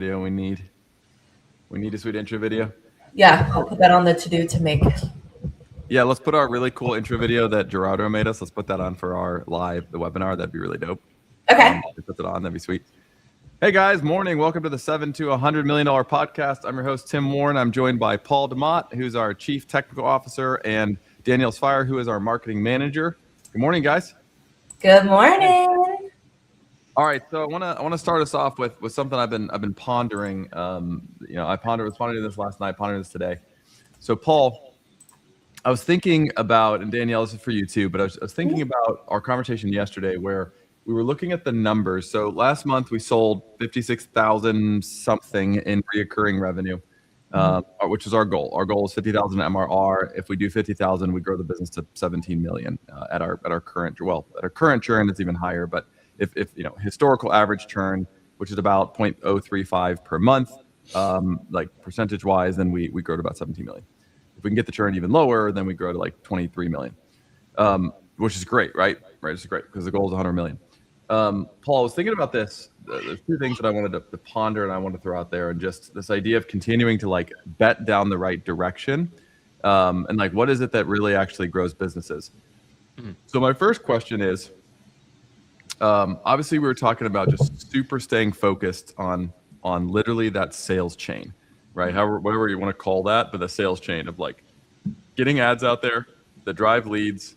video we need a sweet intro video. Yeah, I'll put that on the to-do to make. Yeah, let's put our really cool intro video that Gerardo made us. Let's put that on for our the webinar. That'd be really dope. Okay. Put it on. That'd be sweet. Hey guys, morning. Welcome to the 7 to $100 million podcast. I'm your host, Tim Warren. I'm joined by Paul DeMott, who's our Chief Technical Officer, and Danielle Sfire, who is our Marketing Manager. Good morning, guys. Good morning. All right, so I want to start us off with something I've been pondering. I was pondering this last night, pondering this today. So, Paul, I was thinking about, and Danielle, this is for you too, but I was thinking about our conversation yesterday where we were looking at the numbers. So last month we sold 56,000 something in reoccurring revenue, which is our goal. Our goal is 50,000 MRR. If we do 50,000, we grow the business to 17 million at our current churn. It's even higher, but if historical average churn, which is about 0.035 per month, like percentage wise, then we grow to about 17 million. If we can get the churn even lower, then we grow to like 23 million, which is great, right? Right, it's great because the goal is 100 million. Paul, I was thinking about this. There's two things that I wanted to ponder and I want to throw out there, and just this idea of continuing to like bet down the right direction, and like what is it that really actually grows businesses? So my first question is, obviously we were talking about just super staying focused on literally that sales chain, right? Whatever you want to call that, but the sales chain of like getting ads out there that drive leads,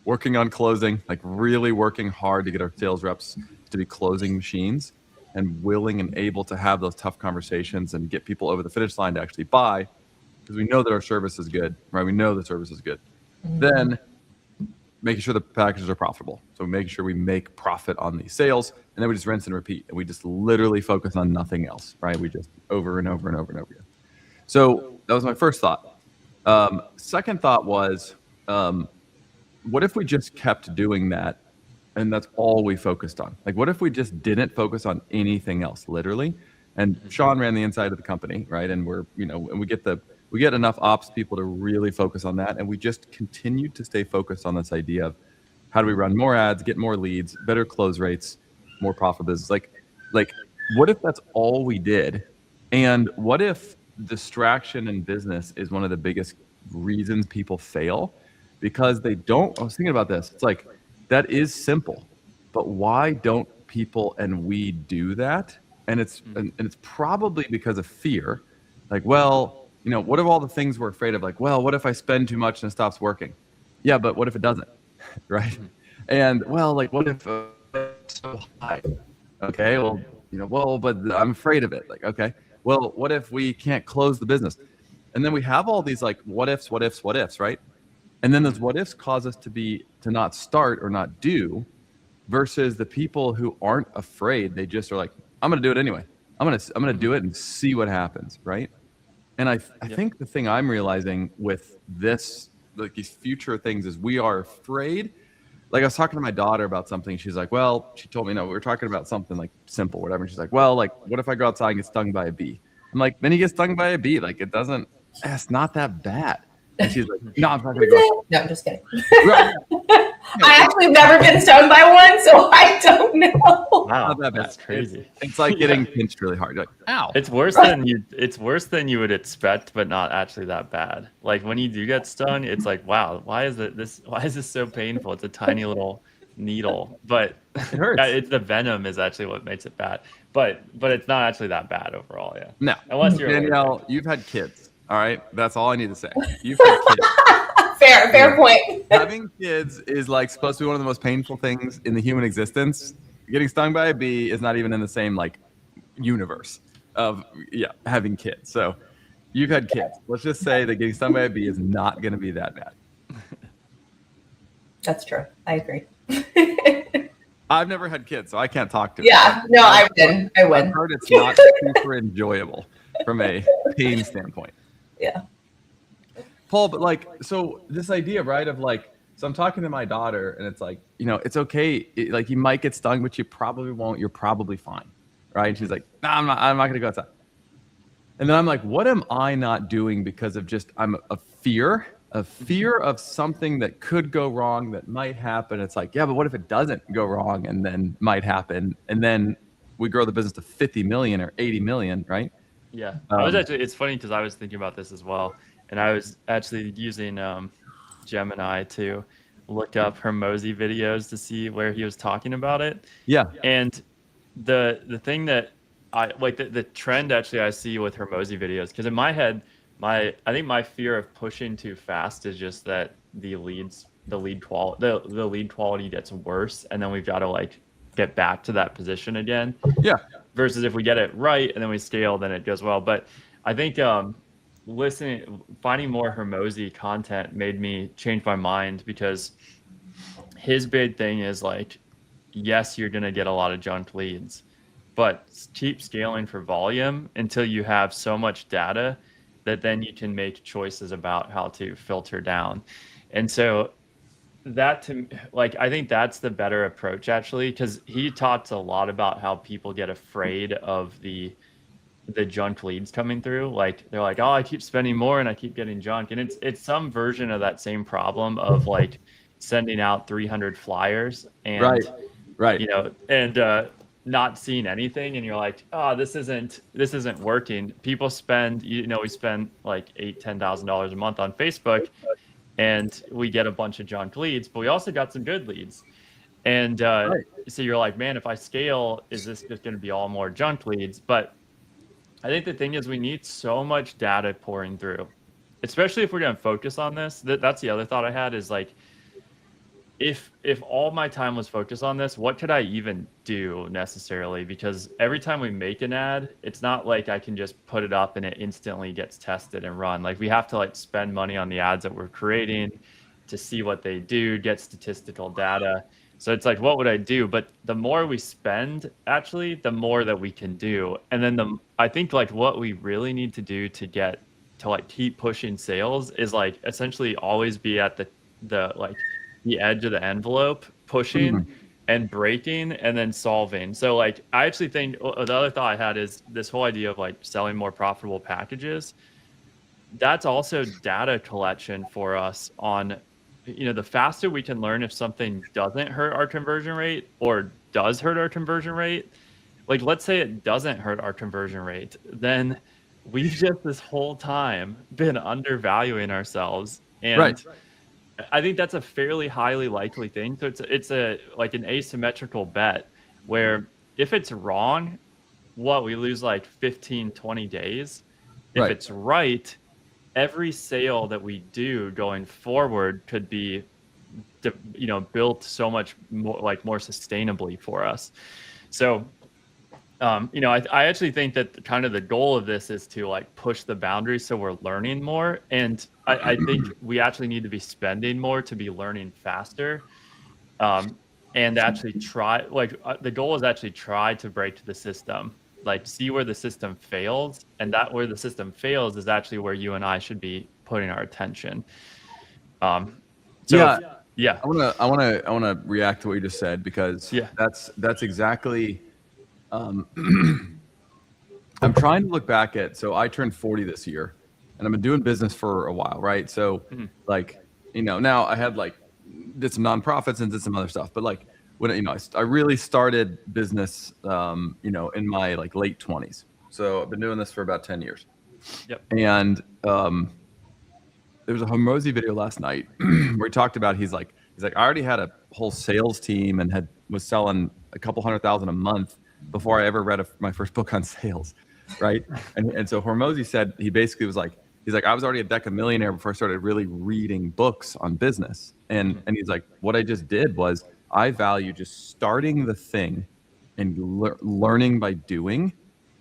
working on closing, like really working hard to get our sales reps to be closing machines and willing and able to have those tough conversations and get people over the finish line to actually buy, because we know that our service is good, right? We know the service is good. Then making sure the packages are profitable. So making sure we make profit on these sales, and then we just rinse and repeat, and we just literally focus on nothing else, right? We just over and over and over and over again. So that was my first thought. Second thought was, what if we just kept doing that and that's all we focused on? Like, what if we just didn't focus on anything else, literally? And Sean ran the inside of the company, right? And we get enough ops people to really focus on that. And we just continued to stay focused on this idea of how do we run more ads, get more leads, better close rates, more profit business. Like what if that's all we did? And what if distraction in business is one of the biggest reasons people fail? Because I was thinking about this. It's like, that is simple, but why don't people and we do that? And it's probably because of fear. Like, well, what are all the things we're afraid of? Like, well, what if I spend too much and it stops working? Yeah, but what if it doesn't? Right? And well, like, what if it's so high? Okay, well, but I'm afraid of it. Like, okay, well, what if we can't close the business? And then we have all these like what ifs, right? And then those what ifs cause us to not start or not do, versus the people who aren't afraid. They just are like, I'm going to do it anyway. I'm going to do it and see what happens, right? And I think the thing I'm realizing with this, like these future things, is we are afraid. Like, I was talking to my daughter about something. She's like, well, she told me, we were talking about something like simple, whatever. And she's like, well, like, what if I go outside and get stung by a bee? I'm like, then you get stung by a bee. Like, it's not that bad. And she's like, no, I'm not going to go. No, I'm just kidding. Right. I actually have never been stung by one, so I don't know. Wow, that's crazy. It's like getting pinched really hard. You're like, ow. It's worse than you would expect, but not actually that bad. Like, when you do get stung, it's like, wow, why is this so painful? It's a tiny little needle, but it hurts. The venom is actually what makes it bad. But it's not actually that bad overall. Yeah. No. Unless you're Danielle, you've had kids. All right, that's all I need to say. You've had kids. Fair point. Having kids is like supposed to be one of the most painful things in the human existence. Getting stung by a bee is not even in the same like universe of having kids. So you've had kids. Let's just say that getting stung by a bee is not going to be that bad. That's true. I agree. I've never had kids, so I can't talk to it. Yeah, no, I would. I've heard it's not super enjoyable from a pain standpoint. Yeah. Paul, but like, so this idea, right, of like, so I'm talking to my daughter and it's like, it's okay. Like, you might get stung, but you probably won't. You're probably fine. Right. And she's like, no, I'm not going to go outside. And then I'm like, what am I not doing because of I'm a fear of something that could go wrong, that might happen. It's like, yeah, but what if it doesn't go wrong and then might happen? And then we grow the business to 50 million or 80 million, right? Yeah, I was actually. It's funny because I was thinking about this as well, and I was actually using Gemini to look up Hormozi videos to see where he was talking about it. Yeah. And the thing that I like, the trend actually I see with Hormozi videos, because in my head, I think my fear of pushing too fast is just that the lead quality gets worse, and then we've got to like get back to that position again. Yeah. Versus if we get it right and then we scale, then it goes well. But I think finding more Hormozi content made me change my mind, because his big thing is like, yes, you're going to get a lot of junk leads, but keep scaling for volume until you have so much data that then you can make choices about how to filter down. And so that, to like, I think that's the better approach actually, because he talks a lot about how people get afraid of the junk leads coming through. Like they're like, oh, I keep spending more and I keep getting junk, and it's some version of that same problem of like sending out 300 flyers and right, you know, and not seeing anything, and you're like, oh, this isn't working. People spend, you know, we spend like $8,000-$10,000 a month on Facebook, and we get a bunch of junk leads, but we also got some good leads. And so you're like, man, if I scale, is this just going to be all more junk leads? But I think the thing is, we need so much data pouring through, especially if we're going to focus on this. That's the other thought I had, is like, if all my time was focused on this, what could I even do necessarily? Because every time we make an ad, it's not like I can just put it up and it instantly gets tested and run. Like we have to like spend money on the ads that we're creating to see what they do, get statistical data. So it's like, what would I do? But the more we spend, actually, the more that we can do. And then I think like what we really need to do to like keep pushing sales is like essentially always be at the edge of the envelope, pushing and breaking and then solving. So like, I actually think the other thought I had is this whole idea of like selling more profitable packages. That's also data collection for us on, you know, the faster we can learn if something doesn't hurt our conversion rate or does hurt our conversion rate. Like, let's say it doesn't hurt our conversion rate, then we've just this whole time been undervaluing ourselves. And I think that's a fairly highly likely thing. So it's a like an asymmetrical bet where if it's wrong, we lose like 15, 20 days. If it's right, every sale that we do going forward could be, you know, built so much more sustainably for us. So, you know, I actually think that kind of the goal of this is to like push the boundaries so we're learning more. And I think we actually need to be spending more to be learning faster. And actually the goal is actually try to break the system, like see where the system fails. And that where the system fails is actually where you and I should be putting our attention. I want to react to what you just said, because that's exactly, I'm trying to look back at, so I turned 40 this year and I've been doing business for a while, right? So like, you know, now I had like, did some nonprofits and did some other stuff, but like when, you know, I really started business, you know, in my like late 20s. So I've been doing this for about 10 years. Yep. And there was a Hormozi video last night where he talked about, he's like, I already had a whole sales team and was selling a couple $100,000 a month before I ever read my first book on sales, right? and so Hormozi said, he basically was like, he's like, I was already a Decamillionaire before I started really reading books on business. And he's like, what I just did was I value just starting the thing and learning by doing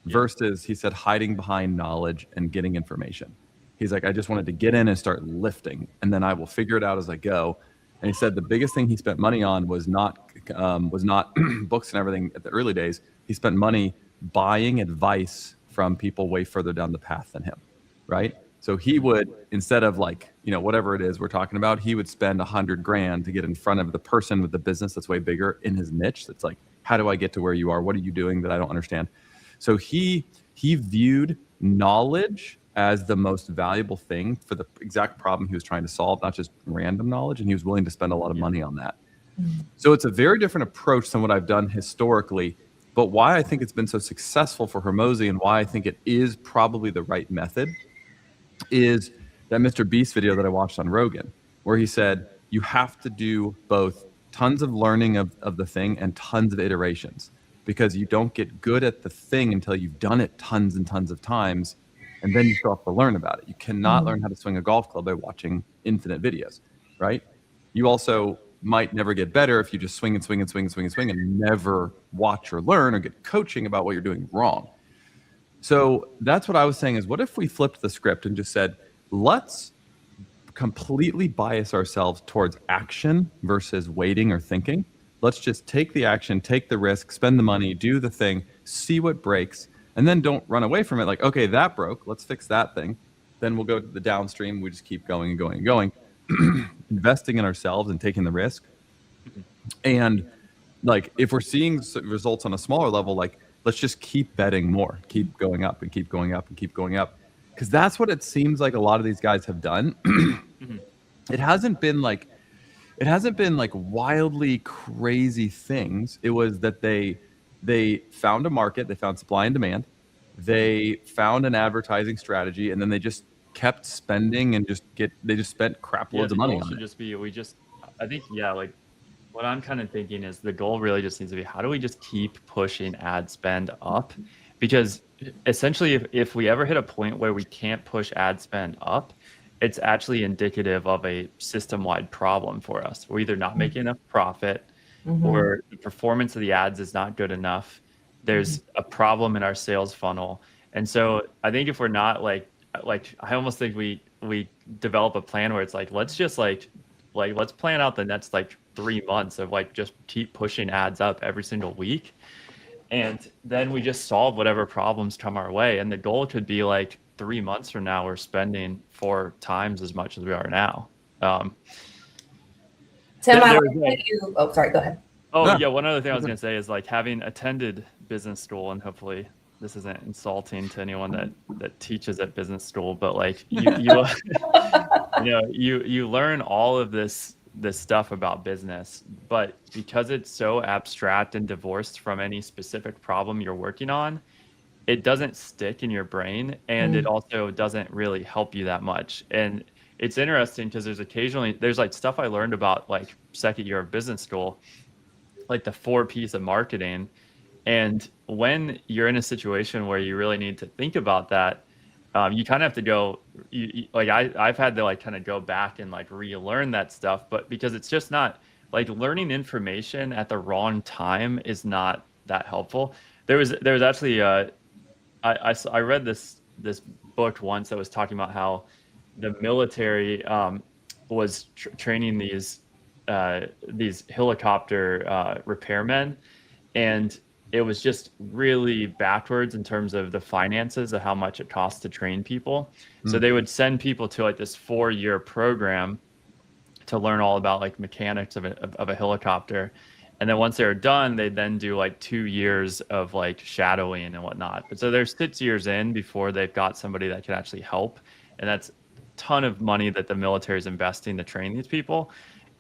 versus, he said, hiding behind knowledge and getting information. He's like, I just wanted to get in and start lifting, and then I will figure it out as I go. And he said the biggest thing he spent money on was not books and everything at the early days. He spent money buying advice from people way further down the path than him, right? So he would, instead of like, you know, whatever it is we're talking about, he would spend $100,000 to get in front of the person with the business that's way bigger in his niche. That's like, how do I get to where you are? What are you doing that I don't understand? So he viewed knowledge as the most valuable thing for the exact problem he was trying to solve, not just random knowledge. And he was willing to spend a lot of money on that. So it's a very different approach than what I've done historically. But why I think it's been so successful for Hormozi and why I think it is probably the right method is that Mr. Beast video that I watched on Rogan, where he said, you have to do both tons of learning of the thing and tons of iterations, because you don't get good at the thing until you've done it tons and tons of times. And then you still have to learn about it. You cannot learn how to swing a golf club by watching infinite videos, right? You also might never get better if you just swing and swing and swing and swing and swing and never watch or learn or get coaching about what you're doing wrong. So that's what I was saying is, what if we flipped the script and just said, let's completely bias ourselves towards action versus waiting or thinking. Let's just take the action, take the risk, spend the money, do the thing, see what breaks, and then don't run away from it. Like, okay, that broke, let's fix that thing. Then we'll go to the downstream. We just keep going and going and going. Investing in ourselves and taking the risk. And like, if we're seeing results on a smaller level, like, let's just keep betting more, keep going up and keep going up and keep going up. Because that's what it seems like a lot of these guys have done. It hasn't been like wildly crazy things. It was that they found a market, they found supply and demand, they found an advertising strategy, and then they just kept spending and they just spent crap loads of money on it. Just be, I think, like what I'm kind of thinking is the goal really just needs to be, how do we just keep pushing ad spend up? Because essentially, if we ever hit a point where we can't push ad spend up, it's actually indicative of a system-wide problem for us. We're either not making enough profit, or the performance of the ads is not good enough. There's a problem in our sales funnel. And so I think if we're not like I almost think we develop a plan where it's like, let's just let's plan out the next 3 months of just keep pushing ads up every single week. And then we just solve whatever problems come our way. And the goal could be 3 months from now, we're spending 4 times as much as we are now. Tim, I want to you. Oh, sorry. Go ahead. Oh, yeah. One other thing I was going to say is having attended business school, and hopefully this isn't insulting to anyone that teaches at business school, but you learn all of this stuff about business, but because it's so abstract and divorced from any specific problem you're working on, it doesn't stick in your brain, and it also doesn't really help you that much. And it's interesting because there's stuff I learned about second year of business school, the 4 P's of marketing. And when you're in a situation where you really need to think about that, you kind of have to go, I've had to kind of go back and relearn that stuff, but because it's just not learning information at the wrong time is not that helpful. There was actually, I read this book once that was talking about how the military was training these helicopter repairmen, and it was just really backwards in terms of the finances of how much it costs to train people. So they would send people to this 4-year program to learn all about mechanics of a helicopter. And then once they were done, they then do 2 years of shadowing and whatnot. But so they're 6 years in before they've got somebody that can actually help. And that's a ton of money that the military is investing to train these people.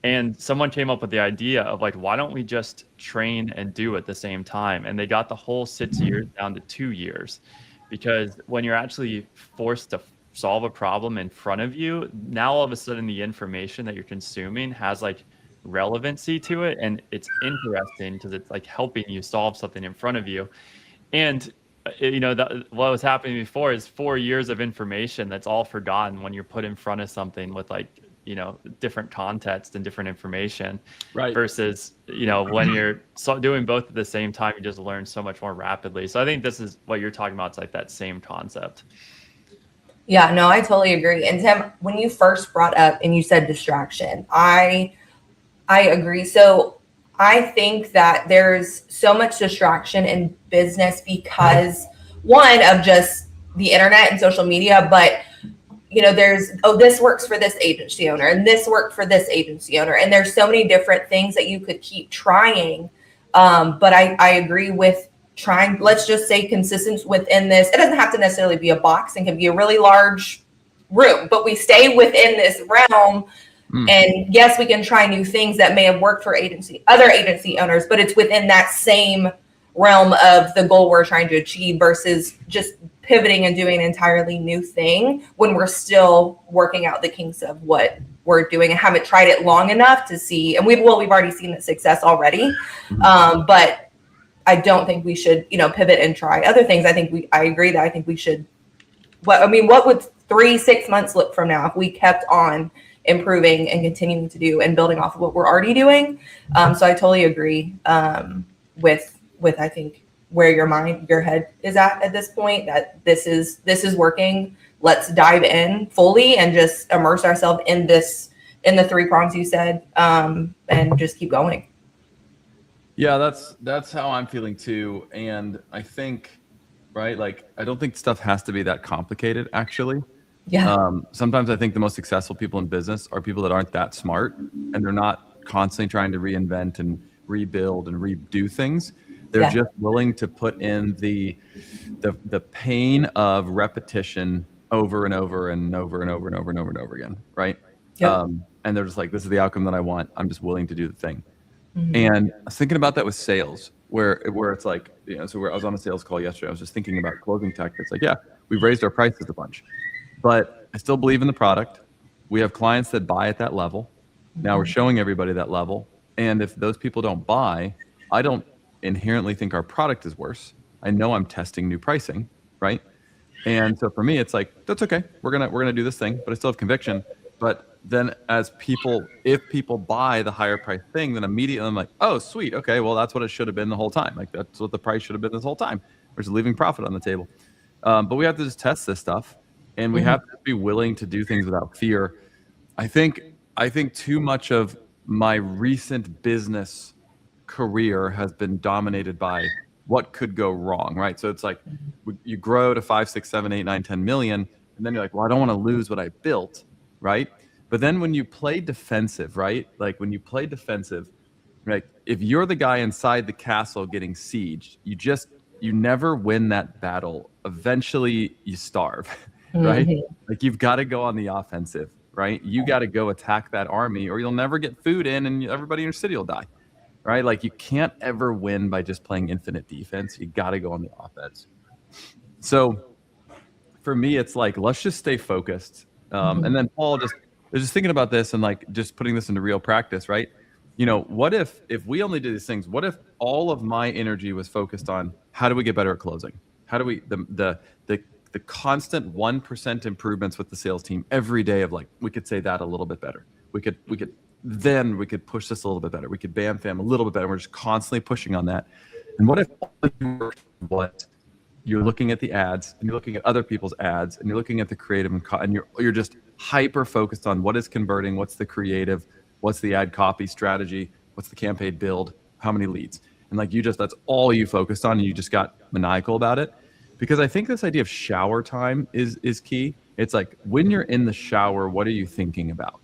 And someone came up with the idea of why don't we just train and do at the same time? And they got the whole 6 years down to 2 years, because when you're actually forced to solve a problem in front of you, now all of a sudden the information that you're consuming has relevancy to it, and it's interesting because it's helping you solve something in front of you. And what was happening before is 4 years of information that's all forgotten when you're put in front of something with different context and different information, right? Versus when you're doing both at the same time, you just learn so much more rapidly. So I think this is what you're talking about. It's that same concept. Yeah, no, I totally agree. And Tim, when you first brought up and you said distraction, I agree. So I think that there's so much distraction in business because one of just the internet and social media, but there's, this works for this agency owner and this worked for this agency owner. And there's so many different things that you could keep trying. But I agree with trying, let's just say consistent within this. It doesn't have to necessarily be a box, and can be a really large room, but we stay within this realm. And yes, we can try new things that may have worked for other agency owners, but it's within that same realm of the goal we're trying to achieve versus just pivoting and doing an entirely new thing when we're still working out the kinks of what we're doing and haven't tried it long enough to see. And we've already seen the success already. But I don't think we should, pivot and try other things. I agree that I think we should. What would 3-6 months look from now if we kept on improving and continuing to do and building off of what we're already doing? So I totally agree with I think where your head is at this point, that this is working. Let's dive in fully and just immerse ourselves in the 3 prongs you said, and just keep going. Yeah, that's how I'm feeling too. And I think, right, like, I don't think stuff has to be that complicated, actually. Yeah. Sometimes I think the most successful people in business are people that aren't that smart, and they're not constantly trying to reinvent and rebuild and redo things. They're just willing to put in the pain of repetition over and over and over and over and over and over and over again, right? Yep. And they're just like, this is the outcome that I want. I'm just willing to do the thing. Mm-hmm. And I was thinking about that with sales, where it's like, I was on a sales call yesterday. I was just thinking about closing tactics. Like, yeah, we've raised our prices a bunch, but I still believe in the product. We have clients that buy at that level. Now we're showing everybody that level. And if those people don't buy, I don't inherently think our product is worse. I know I'm testing new pricing, right? And so for me, it's like, that's okay. We're gonna do this thing, but I still have conviction. But then if people buy the higher price thing, then immediately I'm like, oh, sweet. Okay, well, that's what it should have been the whole time. Like, that's what the price should have been this whole time. We're just leaving profit on the table. But we have to just test this stuff, and we have to be willing to do things without fear. I think too much of my recent business career has been dominated by what could go wrong, right? So it's like you grow to 5, 6, 7, 8, 9, 10 million, and then you're like, well, I don't want to lose what I built, right? But then when you play defensive, right? Like when you play defensive, like if you're the guy inside the castle getting sieged, you never win that battle. Eventually you starve, right? Like you've got to go on the offensive, right? You got to go attack that army, or you'll never get food in, and everybody in your city will die. Right? Like you can't ever win by just playing infinite defense. You got to go on the offense. So for me, it's like, let's just stay focused. And then Paul was just thinking about this and like just putting this into real practice, right? What if we only did these things? What if all of my energy was focused on how do we get better at closing? How do we, the constant 1% improvements with the sales team every day of like, we could say that a little bit better. Then we could push this a little bit better. We could bam fam a little bit better. We're just constantly pushing on that. And what if what you're looking at the ads and you're looking at other people's ads and you're looking at the creative and you're just hyper focused on what is converting, what's the creative, what's the ad copy strategy, what's the campaign build, how many leads, and like that's all you focused on, and you just got maniacal about it. Because I think this idea of shower time is key. It's like when you're in the shower, what are you thinking about?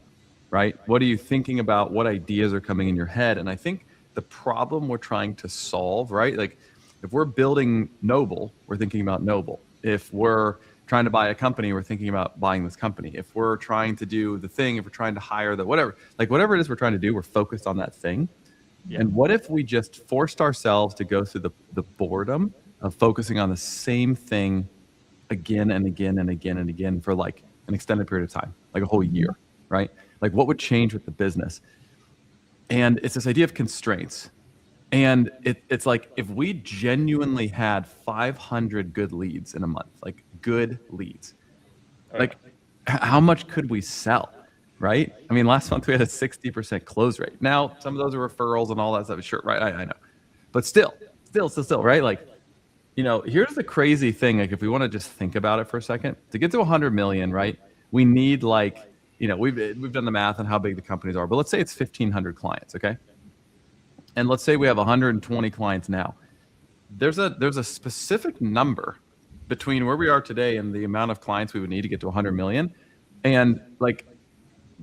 Right? What are you thinking about? What ideas are coming in your head? And I think the problem we're trying to solve, right? Like if we're building Noble, we're thinking about Noble. If we're trying to buy a company, we're thinking about buying this company. If we're trying to do the thing, if we're trying to hire whatever it is we're trying to do, we're focused on that thing. Yeah. And what if we just forced ourselves to go through the boredom of focusing on the same thing again and again and again and again for like an extended period of time, like a whole year, right? Like what would change with the business? And it's this idea of constraints. And it's like if we genuinely had 500 good leads in a month, like good leads, like how much could we sell, right? I mean, last month we had a 60% close rate. Now, some of those are referrals and all that stuff. Sure, right? I know. But still, right? Like, here's the crazy thing. Like if we want to just think about it for a second, to get to 100 million, right? We need like, we've done the math on how big the companies are, but let's say it's 1,500 clients, okay? And let's say we have 120 clients now. There's a specific number between where we are today and the amount of clients we would need to get to 100 million. And like,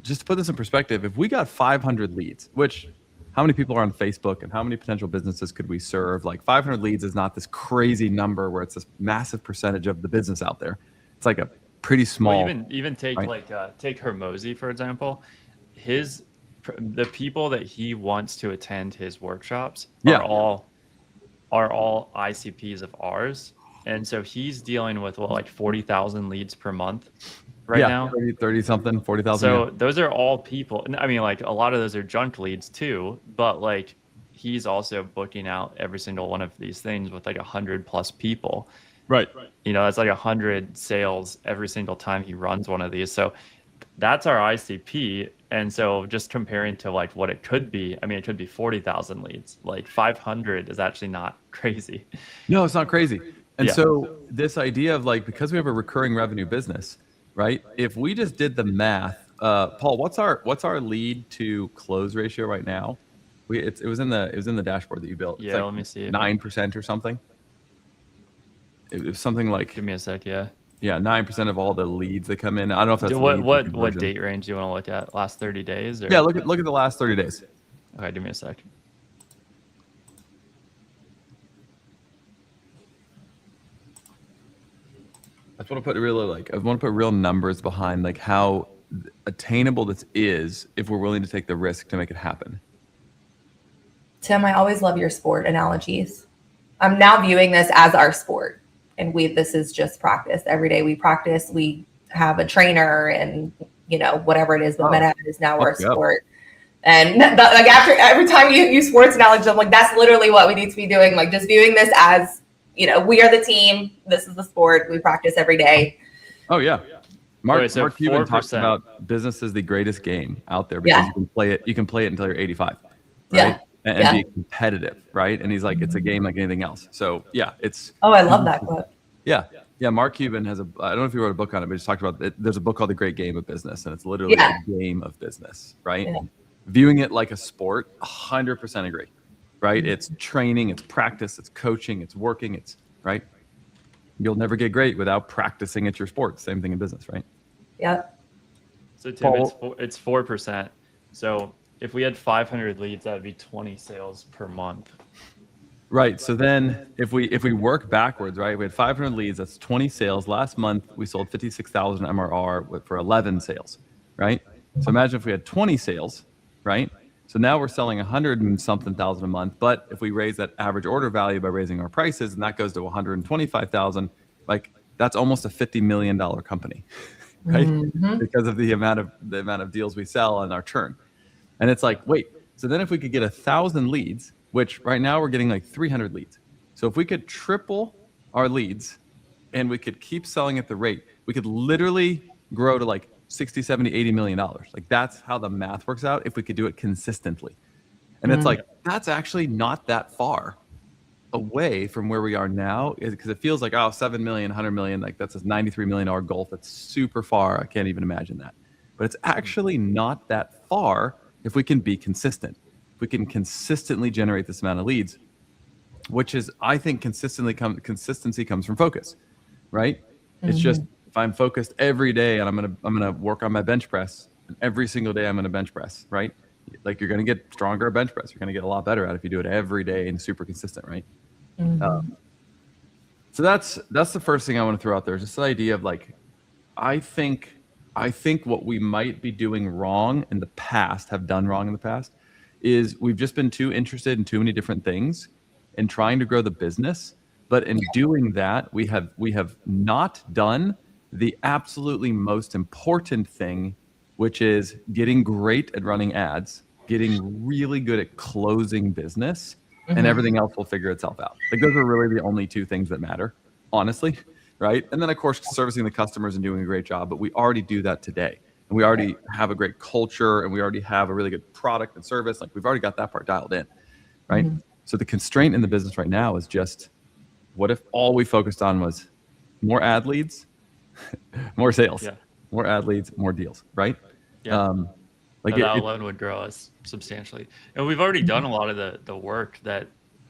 just to put this in perspective, if we got 500 leads, which how many people are on Facebook and how many potential businesses could we serve? Like 500 leads is not this crazy number where it's this massive percentage of the business out there. It's like a pretty small. Well, even take right? Take Hormozi, for example. The people that he wants to attend his workshops are are all ICPs of ours. And so he's dealing with like 40,000 leads per month right now. 30 something, 40,000. So those are all people. And I mean, like a lot of those are junk leads too, but like he's also booking out every single one of these things with like 100+ people. Right. That's like 100 sales every single time he runs one of these. So that's our ICP. And so just comparing to like what it could be, I mean, it could be 40,000 leads. Like 500 is actually not crazy. No, it's not crazy. And Yeah. so this idea of like, because we have a recurring revenue business, right? If we just did the math, Paul, what's our lead to close ratio right now? It was in the dashboard that you built. Yeah, let me see. 9% or something. It was something like, Give me a sec. Yeah. 9% of all the leads that come in. I don't know if that's What date range do you want to look at? Last 30 days? Or? Yeah, look at the last 30 days. Okay, give me a sec. I just want to put real numbers behind like how attainable this is if we're willing to take the risk to make it happen. Tim, I always love your sport analogies. I'm now viewing this as our sport, and this is just practice. Every day we practice, we have a trainer, and whatever it is, but MedEd is now our sport. And like after every time you use sports analogies, I'm like, that's literally what we need to be doing. Like just viewing this as, we are the team. This is the sport. We practice every day. Oh yeah. Mark Cuban 4%. talks about business is the greatest game out there because you can play it until you're 85, right? And be competitive, right? And he's like, it's a game like anything else. So yeah, it's. Oh, I love that quote. Yeah. Mark Cuban has I don't know if he wrote a book on it, but he's talked about it. There's a book called The Great Game of Business, and it's literally a game of business, right? Yeah. Viewing it like a sport, 100% agree, right? It's training, it's practice, it's coaching, it's working, it's right. You'll never get great without practicing at your sport. Same thing in business, right? Yep. So Tim, it's 4%. So if we had 500 leads, that would be 20 sales per month. Right. So then if we work backwards, right, we had 500 leads, that's 20 sales. Last month, we sold 56,000 MRR for 11 sales, right? So imagine if we had 20 sales, right? So now we're selling 100 and something thousand a month. But if we raise that average order value by raising our prices, and that goes to 125,000, like that's almost a $50 million company, right? Mm-hmm. Because of the amount of deals we sell and our churn. And it's like, wait, so then if we could get 1,000 leads, which right now we're getting like 300 leads. So if we could triple our leads and we could keep selling at the rate, we could literally grow to like 60, 70, $80 million. Like that's how the math works out if we could do it consistently. And it's like, that's actually not that far away from where we are now, because it feels like, 7 million, 100 million, like that's a $93 million goal. That's super far. I can't even imagine that. But it's actually not that far if we can be consistent. If we can consistently generate this amount of leads, which is, I think consistency comes from focus, right? Mm-hmm. It's just, if I'm focused every day and I'm gonna work on my bench press, and every single day I'm gonna bench press, right? Like you're gonna get stronger at bench press. You're gonna get a lot better at it if you do it every day and super consistent, right? Mm-hmm. So that's the first thing I want to throw out there. Just the idea of like, I think what we might be doing wrong in the past, have done wrong in the past, is we've just been too interested in too many different things and trying to grow the business. But in doing that, we have not done the absolutely most important thing, which is getting great at running ads, getting really good at closing business, and everything else will figure itself out. Like those are really the only two things that matter, honestly, right? And then of course, servicing the customers and doing a great job, but we already do that today. And we already have a great culture and we already have a really good product and service. Like we've already got that part dialed in, right? Mm-hmm. So the constraint in the business right now is just, what if all we focused on was more ad leads, more sales, more ad leads, more deals, right? Yeah. Like that alone would grow us substantially. And we've already done a lot of the work that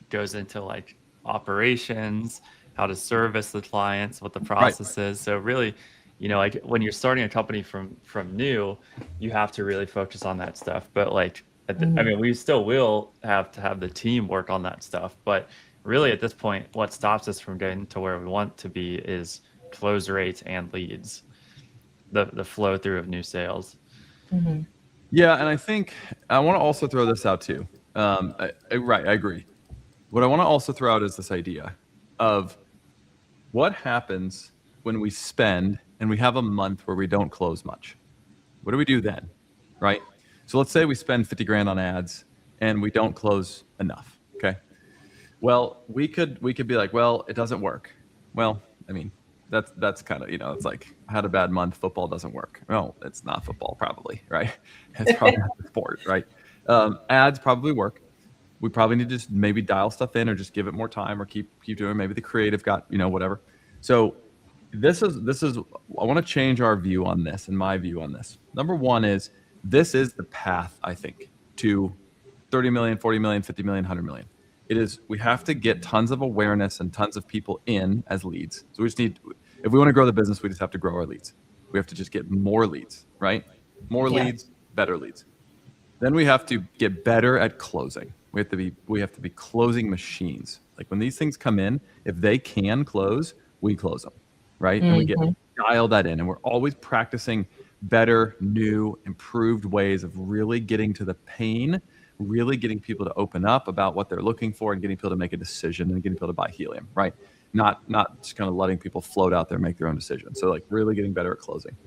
goes into like operations, how to service the clients, what the process is. So really, like when you're starting a company from new, you have to really focus on that stuff. But like, I mean, we still will have to have the team work on that stuff. But really at this point, what stops us from getting to where we want to be is close rates and leads, the flow through of new sales. Mm-hmm. Yeah, and I think I want to also throw this out too. I agree. what I want to also throw out is this idea of what happens when we spend and we have a month where we don't close much. What do we do then, right? So let's say we spend 50 grand on ads and we don't close enough. Okay. Well, we could be like, well, it doesn't work. Well, I mean, that's kind of, it's like, I had a bad month, football doesn't work. Well, it's not football probably, right? It's probably not the sport, right? Ads probably work. We probably need to just maybe dial stuff in or just give it more time or keep doing. Maybe the creative got, whatever. So this is I want to change our view on this and my view on this. Number one is this is the path, I think, to 30 million, 40 million, 50 million, 100 million. It is, we have to get tons of awareness and tons of people in as leads. So we just need, if we want to grow the business, we just have to grow our leads. We have to just get more leads, right? More leads, better leads. Then we have to get better at closing. We have to be closing machines. Like when these things come in, if they can close, we close them, right? And we dial that in, and we're always practicing better, new, improved ways of really getting to the pain, really getting people to open up about what they're looking for and getting people to make a decision and getting people to buy helium, right? Not just kind of letting people float out there and make their own decisions. So like really getting better at closing.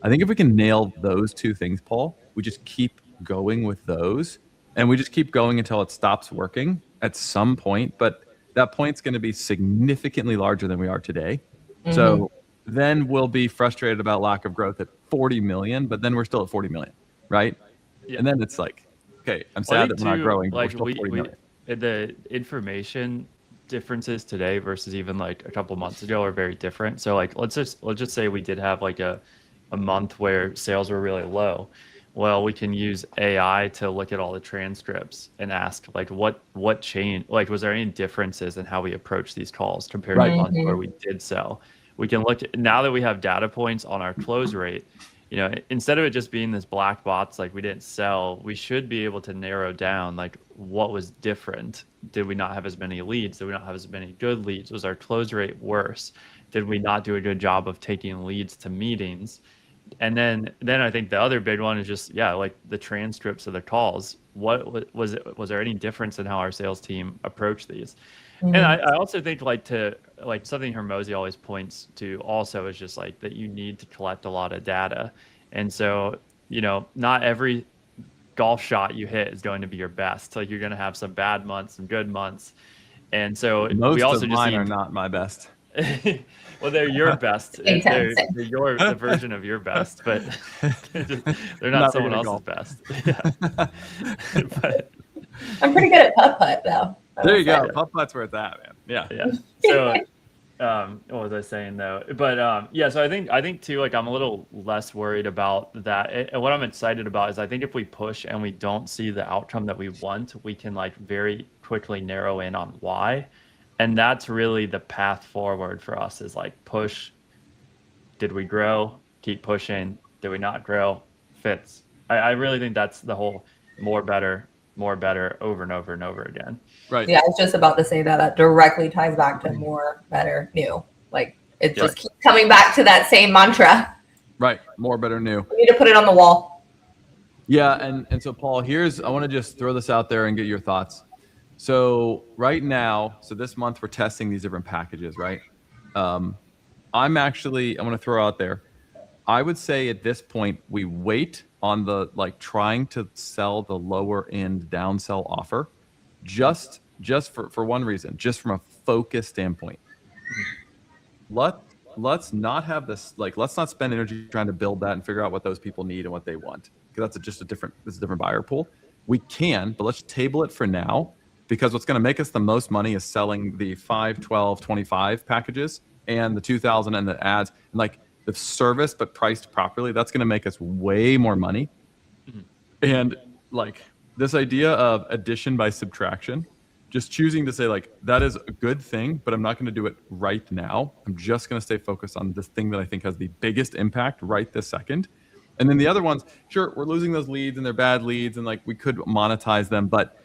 I think if we can nail those two things, Paul, we just keep going with those and we just keep going until it stops working at some point. But that point's going to be significantly larger than we are today. So then we'll be frustrated about lack of growth at 40 million, but then we're still at 40 million, right? Yeah. And then it's like, okay, I'm sad that we're not growing, but we're still 40 million. The information differences today versus even like a couple months ago are very different. So like, let's just say we did have like a month where sales were really low. Well, we can use AI to look at all the transcripts and ask like what changed, like was there any differences in how we approach these calls compared to months where we did sell. We can look at, now that we have data points on our close rate, instead of it just being this black box like we didn't sell, we should be able to narrow down like what was different. Did we not have as many leads? Did we not have as many good leads? Was our close rate worse? Did we not do a good job of taking leads to meetings? And then I think the other big one is just, like the transcripts of the calls. What was there any difference in how our sales team approached these? And I also think like something Hormozi always points to also is just like that you need to collect a lot of data. And so, not every golf shot you hit is going to be your best. Like you're going to have some bad months, some good months. And so most we also of mine are not my best. Well, they're your best. They're the version of your best, but they're not someone else's best. Yeah. But, I'm pretty good at putt though. There you go. Putt-putt's where it's at, man. Yeah. So, what was I saying though? But so I think too, like I'm a little less worried about that. And what I'm excited about is I think if we push and we don't see the outcome that we want, we can like very quickly narrow in on why. And that's really the path forward for us is like push. Did we grow? Keep pushing. Did we not grow? Fits. I really think that's the whole more better over and over and over again. Right. Yeah, I was just about to say that directly ties back to more, better, new. Like it just keeps coming back to that same mantra. Right. More, better, new. We need to put it on the wall. Yeah. And so Paul, I want to just throw this out there and get your thoughts. So right now, this month we're testing these different packages, right? I'm going to throw out there. I would say at this point, we wait on the trying to sell the lower end downsell offer just for one reason, just from a focus standpoint. Let's not have this, let's not spend energy trying to build that and figure out what those people need and what they want. Because that's a different buyer pool. We can, but let's table it for now. Because what's going to make us the most money is selling the 5, 12, 25 packages and the 2,000 and the ads and the service, but priced properly. That's going to make us way more money. And this idea of addition by subtraction, just choosing to say that is a good thing, but I'm not going to do it right now. I'm just going to stay focused on this thing that I think has the biggest impact right this second. And then the other ones, sure, we're losing those leads and they're bad leads and we could monetize them, but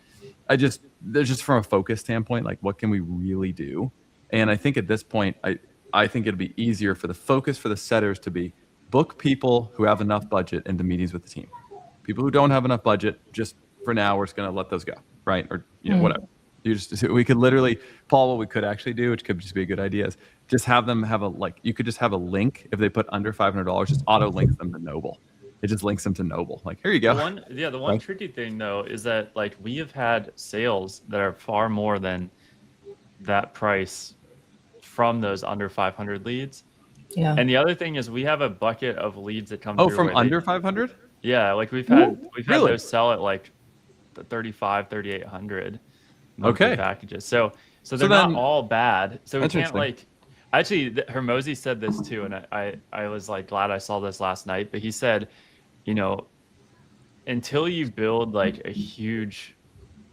they're just from a focus standpoint, what can we really do? And I think at this point, I think it'd be easier for the focus for the setters to be book people who have enough budget into meetings with the team. People who don't have enough budget, just for now, we're just going to let those go, right? Or, whatever. We could literally, Paul, what we could actually do, which could just be a good idea, is just have them have you could just have a link. If they put under $500, just auto links them to Noble. It just links them to Noble. Like, here you go. The one tricky thing though is that like we have had sales that are far more than that price from those under 500 leads. Yeah. And the other thing is we have a bucket of leads that come Oh, through. from under 500? Yeah, like we've had Really? those sell at like the 3,800 Okay. packages. So they're then- not all bad. So we That's can't interesting. actually Hermosi said this too, and I was like glad I saw this last night. But he said, you know, until you build like a huge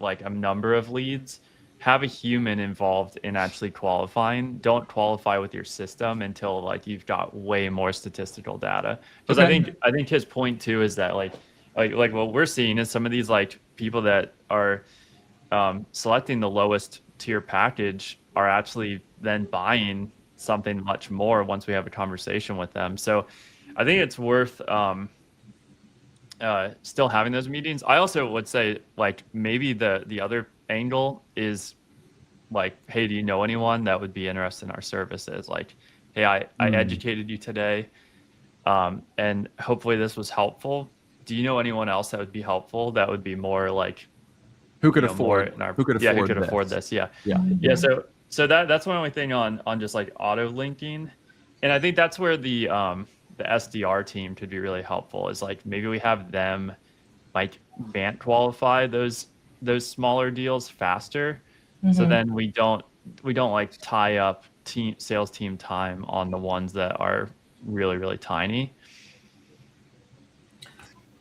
like a number of leads, have a human involved in actually qualifying. Don't qualify with your system until like you've got way more statistical data. Because Okay. I think his point too is that like what we're seeing is some of these like people that are selecting the lowest tier package are actually then buying something much more once we have a conversation with them. So I think it's worth still having those meetings. I also would say like maybe the other angle is like, hey, do you know anyone that would be interested in our services? Like, hey, I educated you today, and hopefully this was helpful. Do you know anyone else that would be helpul? That would be more like Who could you know, more afford? in our, Who could yeah, afford? who could afford this? Yeah. Yeah. So that's one only thing on just like auto linking, and I think that's where the SDR team could be really helpful. Is like maybe we have them like BANT qualify those smaller deals faster, so then we don't like tie up sales team time on the ones that are really really tiny.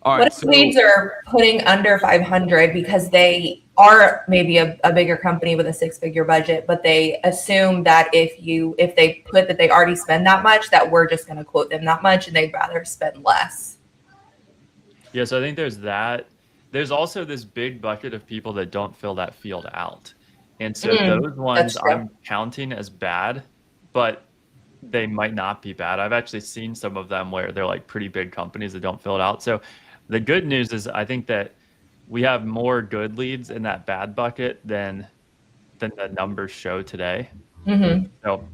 All What right. if So, leads are putting under 500 because they are maybe a bigger company with a 6-figure budget, but they assume that if they put that they already spend that much, that we're just going to quote them that much and they'd rather spend less. Yeah, so I think there's that. There's also this big bucket of people that don't fill that field out. And so those ones true. I'm counting as bad, but they might not be bad. I've actually seen some of them where they're like pretty big companies that don't fill it out. So the good news is I think that we have more good leads in that bad bucket than the numbers show today. So,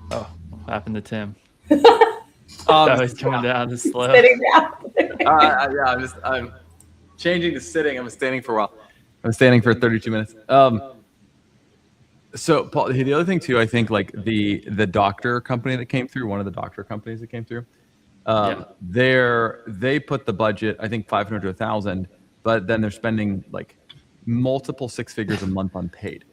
what happened to Tim? That was coming down the slope. Sitting down. yeah, I'm changing to sitting. I'm standing for a while. I'm standing for 32 minutes. So Paul, the other thing too, I think like the doctor company that came through, one of the doctor companies that came through, they put the budget, I think 500 to 1,000, but then they're spending like multiple 6 figures a month on paid.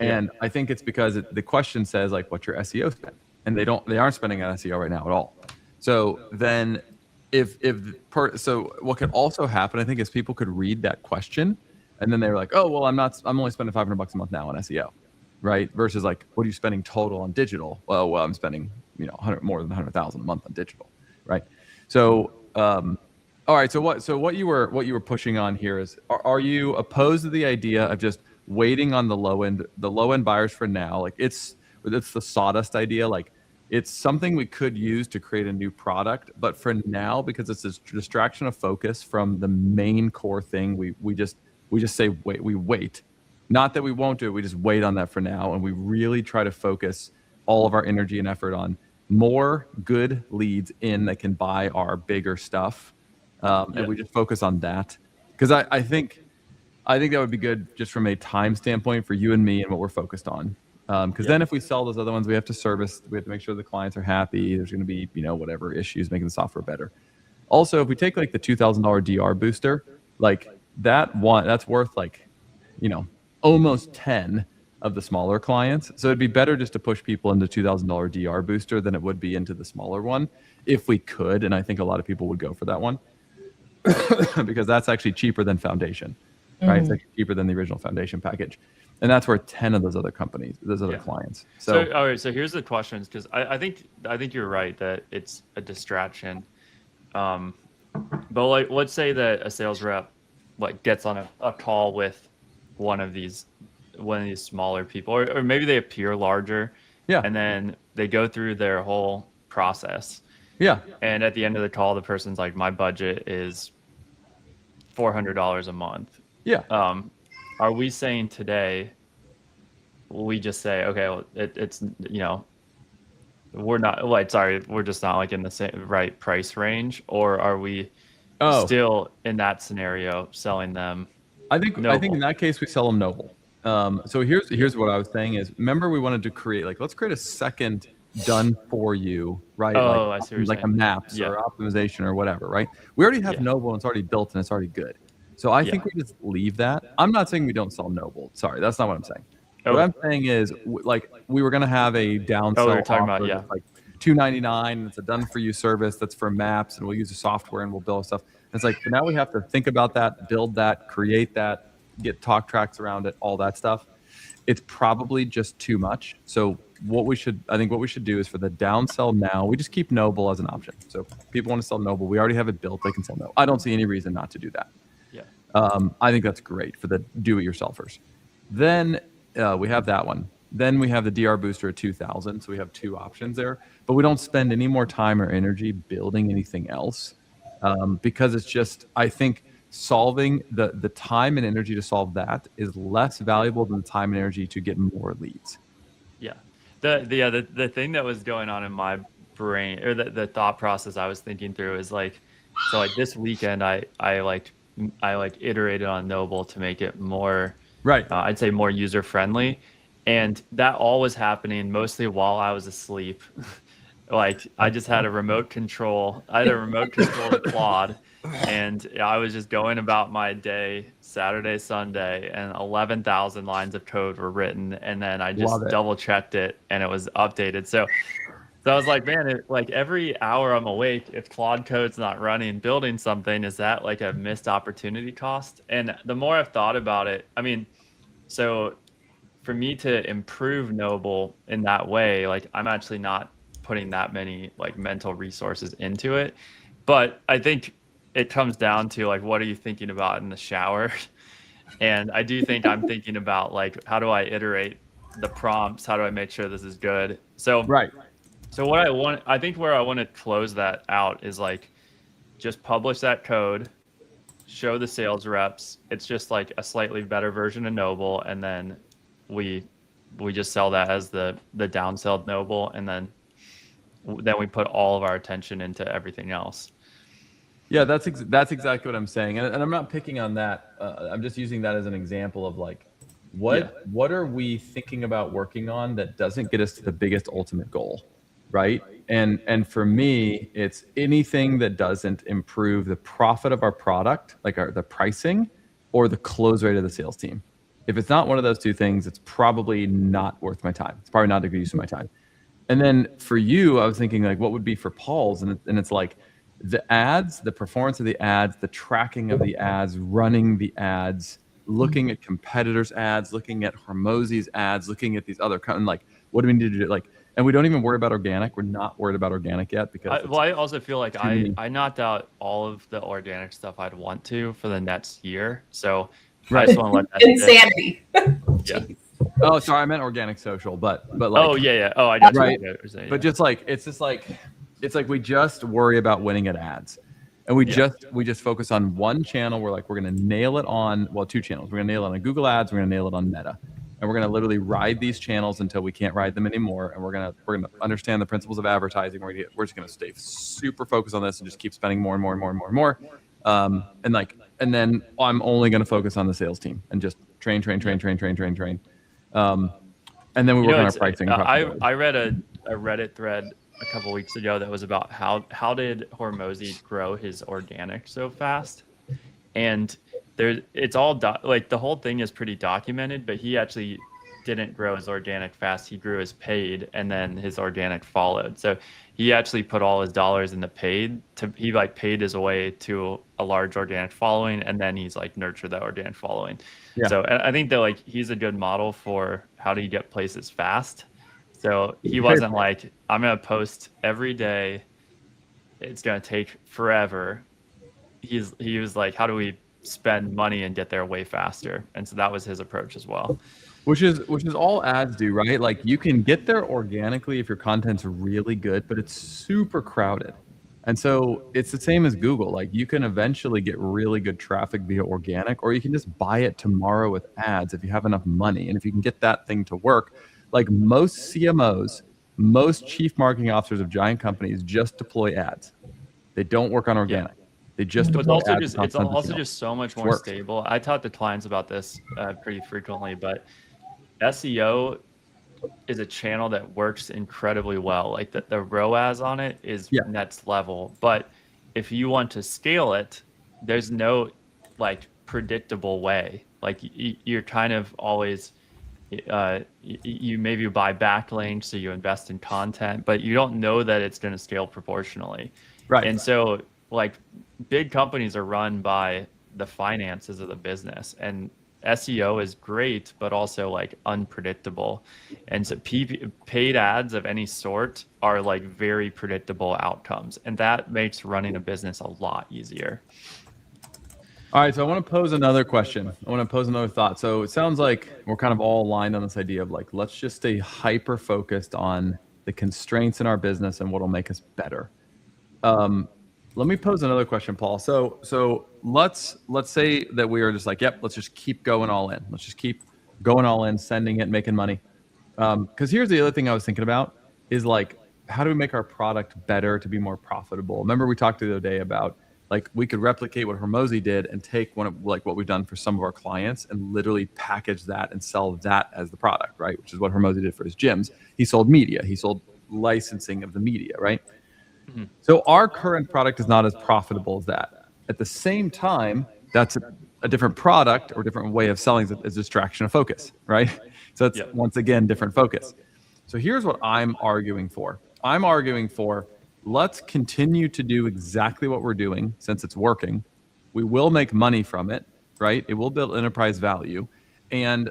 And I think it's because the question says like, what's your SEO spend? And they aren't spending on SEO right now at all. So then so what could also happen, I think, is people could read that question and then they're like, oh, well, I'm only spending $500 a month now on SEO. Right. Versus like, what are you spending total on digital? Well, I'm spending, more than 100,000 a month on digital. Right. So, all right. So what you were pushing on here is, are you opposed to the idea of just waiting on the low end buyers for now? Like it's the sawdust idea. Like it's something we could use to create a new product, but for now, because it's this distraction of focus from the main core thing, we just say, we wait. Not that we won't do it, we just wait on that for now, and we really try to focus all of our energy and effort on more good leads in that can buy our bigger stuff, and we just focus on that. Because I think that would be good just from a time standpoint for you and me and what we're focused on. Because then if we sell those other ones, we have to make sure the clients are happy. There's going to be whatever issues making the software better. Also, if we take like the $2,000 DR booster, like that's worth like almost 10 of the smaller clients. So it'd be better just to push people into $2,000 DR booster than it would be into the smaller one if we could. And I think a lot of people would go for that one because that's actually cheaper than Foundation, right? It's actually cheaper than the original Foundation package. And that's where 10 of those other clients. So all right. So here's the questions, because I think you're right that it's a distraction. But like, let's say that a sales rep like gets on a call with one of these smaller people, or maybe they appear larger, and then they go through their whole process, and at the end of the call the person's like, my budget is $400 a month. are we saying today, we just say, okay, well, it's, we're not like, sorry, we're just not like in the same right price range, or are we still in that scenario selling them? I think in that case we sell them Noble. So here's what I was saying is, remember we wanted to create, like, let's create a second done for you, right? Oh, like, I see what you're like saying. a maps or optimization or whatever, right? We already have Noble and it's already built and it's already good. So I think we just leave that. I'm not saying we don't sell Noble. Sorry, that's not what I'm saying. What I'm saying is, like, we were gonna have a downsell we were talking offer about, that's like $299. It's a done for you service that's for maps, and we'll use the software and we'll build stuff. And it's like, but now we have to think about that, build that, create that, get talk tracks around it, all that stuff. It's probably just too much. So I think what we should do is, for the downsell now, we just keep Noble as an option. So if people want to sell Noble, we already have it built, they can sell Noble. I don't see any reason not to do that. Yeah. I think that's great for the do-it-yourselfers. Then we have that one. Then we have the DR Booster at 2,000. So we have two options there, but we don't spend any more time or energy building anything else, because it's just, I think solving the time and energy to solve that is less valuable than the time and energy to get more leads. Yeah. The thing that was going on in my brain, or the thought process I was thinking through, is like, so like this weekend I iterated on Noble to make it more, right, I'd say more user friendly, and that all was happening mostly while I was asleep. Like, I just had a remote control. I had a remote control to Claude, and I was just going about my day, Saturday, Sunday, and 11,000 lines of code were written, and then I just double checked it, and it was updated. So I was like, man, like every hour I'm awake, if Claude Code's not running, building something, is that like a missed opportunity cost? And the more I've thought about it, I mean, so for me to improve Noble in that way, like, I'm actually not putting that many like mental resources into it. But I think it comes down to, like, what are you thinking about in the shower? And I do think I'm thinking about, like, how do I iterate the prompts? How do I make sure this is good? So so what I think where I want to close that out is, like, just publish that code, show the sales reps. It's just like a slightly better version of Noble, and then we just sell that as the downsell Noble, and then we put all of our attention into everything else. Yeah, that's exactly what I'm saying, and I'm not picking on that. I'm just using that as an example of, like, what are we thinking about working on that doesn't get us to the biggest ultimate goal, right? And for me, it's anything that doesn't improve the profit of our product, like the pricing or the close rate of the sales team. If it's not one of those two things, it's probably not worth my time. It's probably not a good use of my time. And then for you, I was thinking, like, what would be for Paul's? And it's like the ads, the performance of the ads, the tracking of the ads, running the ads, looking at competitors' ads, looking at Hormozi's ads, looking at these other kind, like, what do we need to do? Like, and we don't even worry about organic. We're not worried about organic yet, because I also feel like I knocked out all of the organic stuff I'd want to for the next year. So I just want to let that insanity. Yeah. Oh, sorry, I meant organic social, but like, oh yeah. Oh, I got right. you. Saying, but just like, it's like we just worry about winning at ads, and we just focus on one channel. We're gonna nail it on, well, two channels. We're gonna nail it on Google Ads. We're gonna nail it on Meta, and we're gonna literally ride these channels until we can't ride them anymore. And we're gonna understand the principles of advertising. We're just gonna stay super focused on this and just keep spending more and more and more and more and more. And then I'm only gonna focus on the sales team and just train. And then we work on our pricing. I read a Reddit thread a couple weeks ago that was about how did Hormozi grow his organic so fast, and it's all like the whole thing is pretty documented, but he actually didn't grow his organic fast. He grew his paid, and then his organic followed. So he actually put all his dollars in the paid. He like paid his way to a large organic following, and then he's like nurtured that organic following. Yeah. So I think that, like, he's a good model for how do you get places fast. So he wasn't like, I'm gonna post every day, it's gonna take forever. He was like, how do we spend money and get there way faster? And so that was his approach as well. Which is all ads do, right? Like, you can get there organically if your content's really good, but it's super crowded. And so it's the same as Google. Like you can eventually get really good traffic via organic, or you can just buy it tomorrow with ads if you have enough money. And if you can get that thing to work, like most CMOs, most chief marketing officers of giant companies just deploy ads. They don't work on organic. They just But it's deploy also ads. just on it's also email. just so much more Works. stable. I talk to clients about this pretty frequently, but SEO is a channel that works incredibly well. Like the ROAS on it is next level. But if you want to scale it, there's no like predictable way. Like you're kind of always you maybe buy backlinks, so you invest in content, but you don't know that it's going to scale proportionally. Right. And so like big companies are run by the finances of the business, and SEO is great, but also like unpredictable. And so paid ads of any sort are like very predictable outcomes. And that makes running a business a lot easier. All right, so I want to pose another question. I want to pose another thought. So it sounds like we're kind of all aligned on this idea of like, let's just stay hyper focused on the constraints in our business and what'll make us better. Let me pose another question, Paul. So let's say that we are just like, yep, let's just keep going all in. Let's just keep going all in, sending it, making money. Because here's the other thing I was thinking about is like, how do we make our product better to be more profitable? Remember we talked the other day about like we could replicate what Hormozi did and take one of like what we've done for some of our clients and literally package that and sell that as the product, right? Which is what Hormozi did for his gyms. He sold media. He sold licensing of the media, right? Mm-hmm. So our current product is not as profitable as that. At the same time, that's a different product or different way of selling is distraction of focus, right? So it's once again, different focus. So here's what I'm arguing for. I'm arguing for let's continue to do exactly what we're doing since it's working. We will make money from it, right? It will build enterprise value, and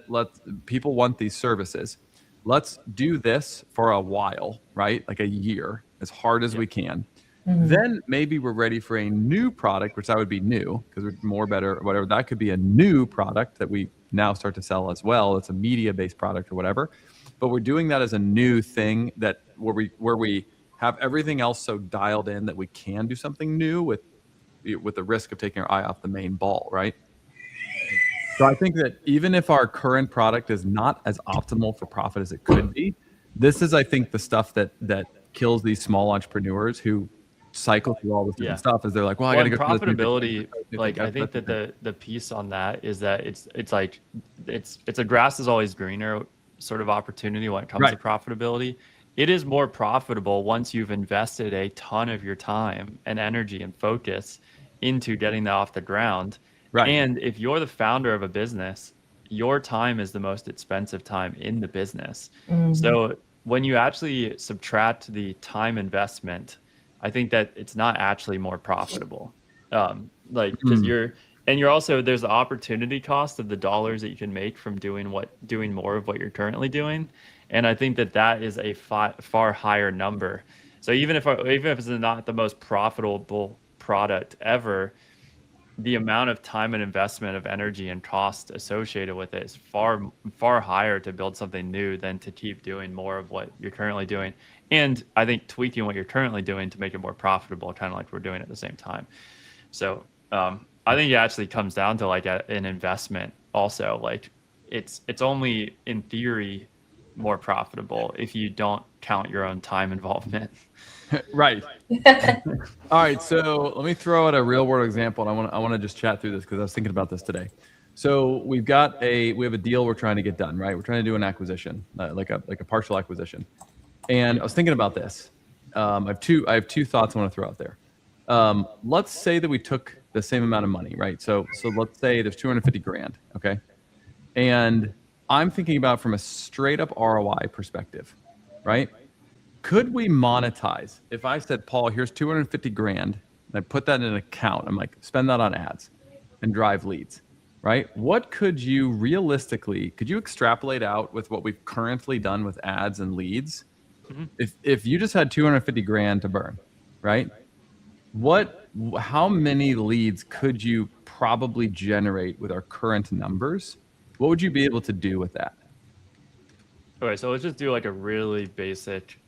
people want these services. Let's do this for a while, right? Like a year, as hard as we can. Mm-hmm. Then maybe we're ready for a new product, which that would be new because we're more better, or whatever. That could be a new product that we now start to sell as well. It's a media-based product or whatever. But we're doing that as a new thing that where we have everything else so dialed in that we can do something new with the risk of taking our eye off the main ball, right? So I think that even if our current product is not as optimal for profit as it could be, this is, I think, the stuff that kills these small entrepreneurs who cycle through all this different stuff. Is they're like, well, I got to go profitability. Like I think that the piece on that is that it's a grass is always greener sort of opportunity when it comes to profitability. It is more profitable once you've invested a ton of your time and energy and focus into getting that off the ground. Right. And if you're the founder of a business, your time is the most expensive time in the business. Mm-hmm. So when you actually subtract the time investment, I think that it's not actually more profitable. Because you're also, there's the opportunity cost of the dollars that you can make from doing more of what you're currently doing. And I think that is a far higher number. So even if it's not the most profitable product ever, the amount of time and investment of energy and cost associated with it is far, far higher to build something new than to keep doing more of what you're currently doing. And I think tweaking what you're currently doing to make it more profitable, kind of like we're doing at the same time. So I think it actually comes down to like an investment also. Like it's only in theory more profitable if you don't count your own time involvement. Right. All right. So let me throw out a real world example. And I want to just chat through this because I was thinking about this today. So we have a deal we're trying to get done, right? We're trying to do an acquisition, like a partial acquisition. And I was thinking about this. I have two thoughts I want to throw out there. Let's say that we took the same amount of money, right? So let's say there's 250 grand. Okay. And I'm thinking about from a straight up ROI perspective, right? Could we monetize? If I said, Paul, here's 250 grand, and I put that in an account, I'm like, spend that on ads and drive leads, right? What could you extrapolate out with what we've currently done with ads and leads? Mm-hmm. If you just had 250 grand to burn, right? How many leads could you probably generate with our current numbers? What would you be able to do with that? Okay, so let's just do like a really basic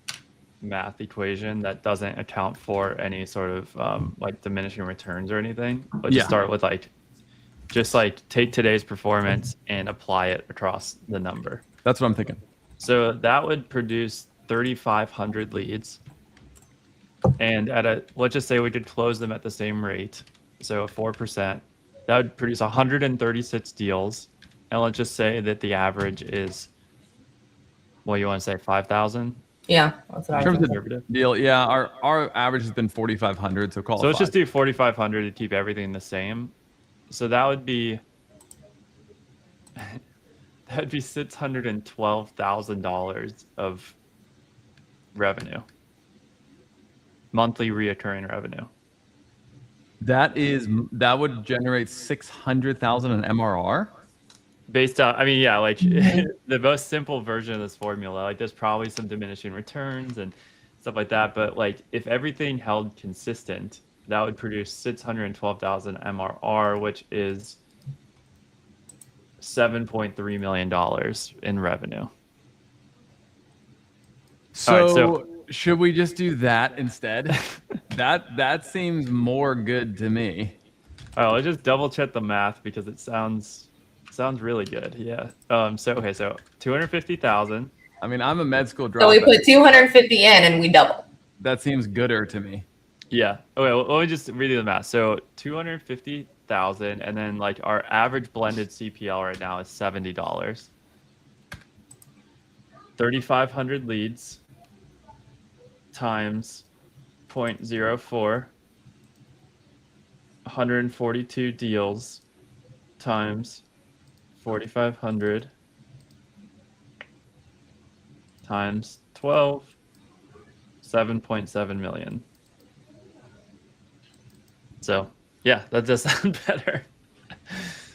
math equation that doesn't account for any sort of like diminishing returns or anything, but just start with like, just like take today's performance and apply it across the number. That's what I'm thinking. So that would produce 3,500 leads. And let's just say we could close them at the same rate. So 4%, that would produce 136 deals. And let's just say that the average is, what you want to say, 5,000? Yeah, that's what I was Conservative. Deal. Yeah, our average has been 4,500, so call So it let's just 5. do 4,500 to keep everything the same. So that would be $612,000 of revenue, monthly reoccurring revenue. That would generate 600,000 in MRR. Based on, I mean, yeah, like the most simple version of this formula, like there's probably some diminishing returns and stuff like that. But like if everything held consistent, that would produce 612,000 MRR, which is $7.3 million in revenue. So, All right, so should we just do that instead? that seems more good to me. all right, let's just double check the math because it sounds really good. Yeah. So 250,000. I mean, I'm a med school dropout. So we put 250 in and we double. That seems gooder to me. Yeah. Okay. Well, let me just read you the math. So 250,000, and then like our average blended CPL right now is $70. 3,500 leads times 0.04, 142 deals times 4,500 times 12, 7.7 million. So yeah, that does sound better.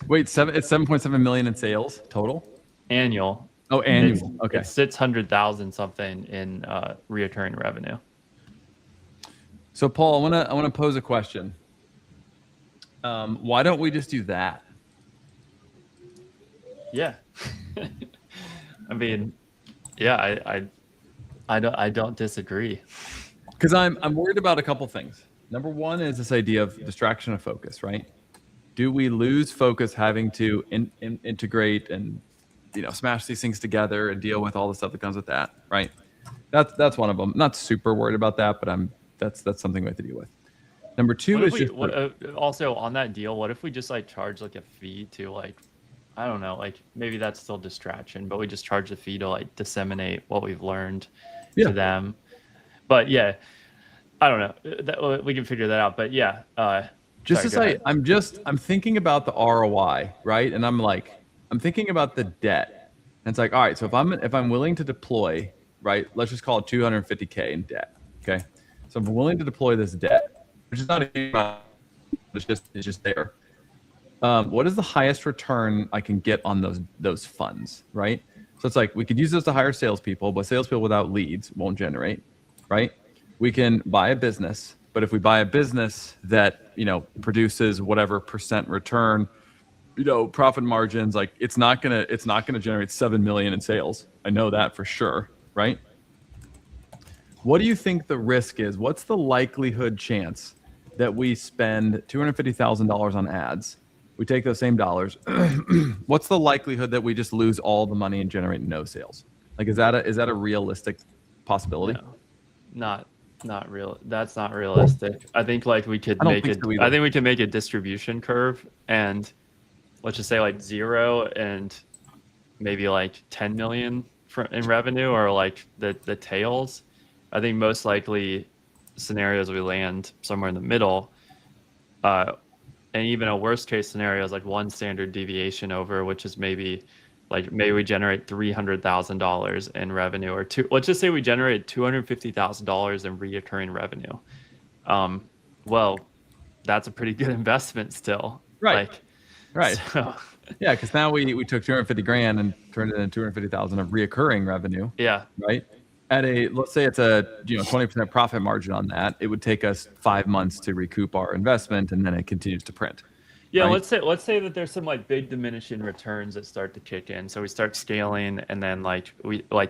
Wait, it's 7.7 million in sales total? Annual. Oh, annual. Okay. It's 600,000 something in reoccurring revenue. So Paul, I want to pose a question. Why don't we just do that? Yeah. I mean, yeah, I don't disagree. Because I'm worried about a couple things. Number one is this idea of distraction of focus, right? Do we lose focus having to integrate and smash these things together and deal with all the stuff that comes with that, right? That's one of them. Not super worried about that, but that's something we have to deal with. Number two is just also on that deal. What if we just like charge like a fee to like, I don't know, like maybe that's still distraction, but we just charge a fee to like disseminate what we've learned to them. But yeah, I don't know. We can figure that out. But yeah, just to say, I'm thinking about the ROI, right? And I'm thinking about the debt. And it's like, all right, so if I'm willing to deploy, right? Let's just call it 250K in debt. Okay. So I'm willing to deploy this debt, which is not a huge amount, it's just there. What is the highest return I can get on those funds, right? So it's like we could use those to hire salespeople, but salespeople without leads won't generate, right? We can buy a business, but if we buy a business that produces whatever percent return, profit margins, like it's not gonna generate 7 million in sales. I know that for sure, right? What do you think the risk is? What's the likelihood chance that we spend $250,000 on ads? We take those same dollars. What's the likelihood that we just lose all the money and generate no sales? Like, is that a realistic possibility? No, not real. That's not realistic. I think like we could make it. I think we can make a distribution curve, and let's just say like 0 and maybe like 10 million in revenue, or like the tails. I think most likely scenarios we land somewhere in the middle. And even a worst case scenario is like one standard deviation over, which is maybe we generate $300,000 in revenue, or let's just say we generate $250,000 in reoccurring revenue. Well, that's a pretty good investment still. Right. Right. So, yeah, because now we took 250 grand and turned it into 250,000 of reoccurring revenue. Yeah. Right. Let's say it's a 20% profit margin on that. It would take us 5 months to recoup our investment, and then it continues to print. Yeah, right? let's say that there's some like big diminishing returns that start to kick in. So we start scaling and then like